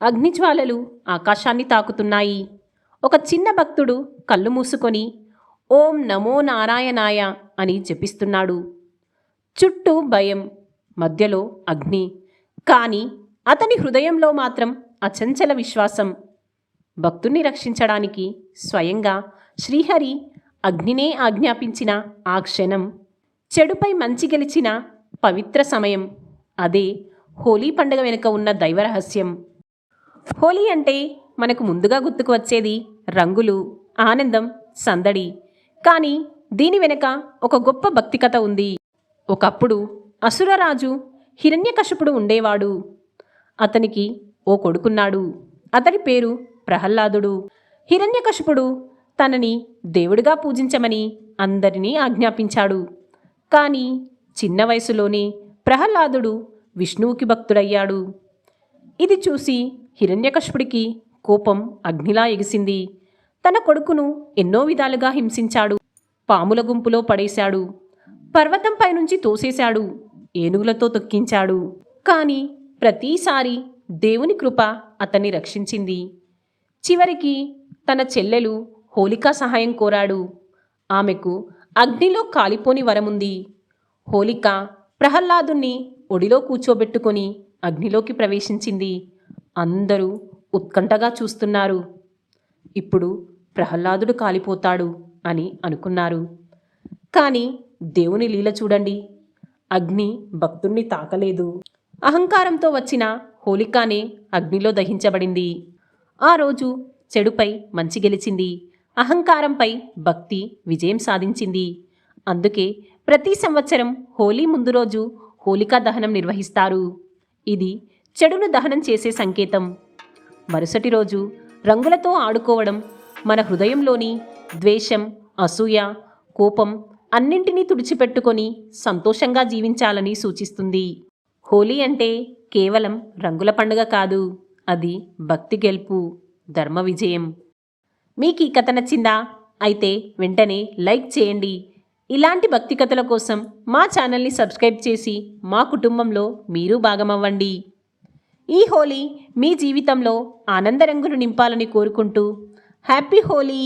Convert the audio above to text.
అగ్నిజ్వాలలు ఆకాశాన్ని తాకుతున్నాయి. ఒక చిన్న భక్తుడు కళ్ళు మూసుకొని ఓం నమో నారాయణాయ అని జపిస్తున్నాడు. చుట్టూ భయం, మధ్యలో అగ్ని. కానీ అతని హృదయంలో మాత్రం అచంచల విశ్వాసం. భక్తుణ్ణి రక్షించడానికి స్వయంగా శ్రీహరి అగ్నినే ఆజ్ఞాపించిన ఆ క్షణం చెడుపై మంచి గెలిచిన పవిత్ర సమయం. అదే హోలీ పండుగ వెనుక ఉన్న దైవరహస్యం. హోలీ అంటే మనకు ముందుగా గుర్తుకు వచ్చేది రంగులు, ఆనందం, సందడి. కానీ దీని వెనుక ఒక గొప్ప భక్తి కథ ఉంది. ఒకప్పుడు అసురరాజు హిరణ్యకశిపుడు ఉండేవాడు. అతనికి ఓ కొడుకున్నాడు. అతడి పేరు ప్రహ్లాదుడు. హిరణ్యకశిపుడు తనని దేవుడిగా పూజించమని అందరినీ ఆజ్ఞాపించాడు. కానీ చిన్న వయసులోనే ప్రహ్లాదుడు విష్ణువుకి భక్తుడయ్యాడు. ఇది చూసి హిరణ్యకశిపుడికి కోపం అగ్నిలా ఎగిసింది. తన కొడుకును ఎన్నో విధాలుగా హింసించాడు. పాముల గుంపులో పడేశాడు, పర్వతంపై నుంచి తోసేశాడు, ఏనుగులతో తొక్కించాడు. కానీ ప్రతిసారి దేవుని కృప అతన్ని రక్షించింది. చివరికి తన చెల్లెలు హోలికా సహాయం కోరాడు. ఆమెకు అగ్నిలో కాలిపోని వరముంది. హోలిక ప్రహ్లాదుణ్ణి ఒడిలో కూర్చోబెట్టుకొని అగ్నిలోకి ప్రవేశించింది. అందరూ ఉత్కంఠగా చూస్తున్నారు. ఇప్పుడు ప్రహ్లాదుడు కాలిపోతాడు అని అనుకున్నారు. కానీ దేవుని లీల చూడండి. అగ్ని భక్తుణ్ణి తాకలేదు. అహంకారంతో వచ్చిన హోలికానే అగ్నిలో దహించబడింది. ఆ రోజు చెడుపై మంచి గెలిచింది. అహంకారంపై భక్తి విజయం సాధించింది. అందుకే ప్రతి సంవత్సరం హోలీ ముందు రోజు హోలికా దహనం నిర్వహిస్తారు. ఇది చెడును దహనం చేసే సంకేతం. మరుసటి రోజు రంగులతో ఆడుకోవడం మన హృదయంలోని ద్వేషం, అసూయ, కోపం అన్నింటినీ తుడిచిపెట్టుకొని సంతోషంగా జీవించాలని సూచిస్తుంది. హోలీ అంటే కేవలం రంగుల పండుగ కాదు, అది భక్తి గెలుపు, ధర్మ విజయం. మీకు ఈ కథ నచ్చిందా? అయితే వెంటనే లైక్ చేయండి. ఇలాంటి భక్తి కథల కోసం మా ఛానల్ని సబ్స్క్రైబ్ చేసి మా కుటుంబంలో మీరు భాగమవ్వండి. ఈ హోలీ మీ జీవితంలో ఆనంద రంగులు నింపాలని కోరుకుంటూ హ్యాపీ హోలీ.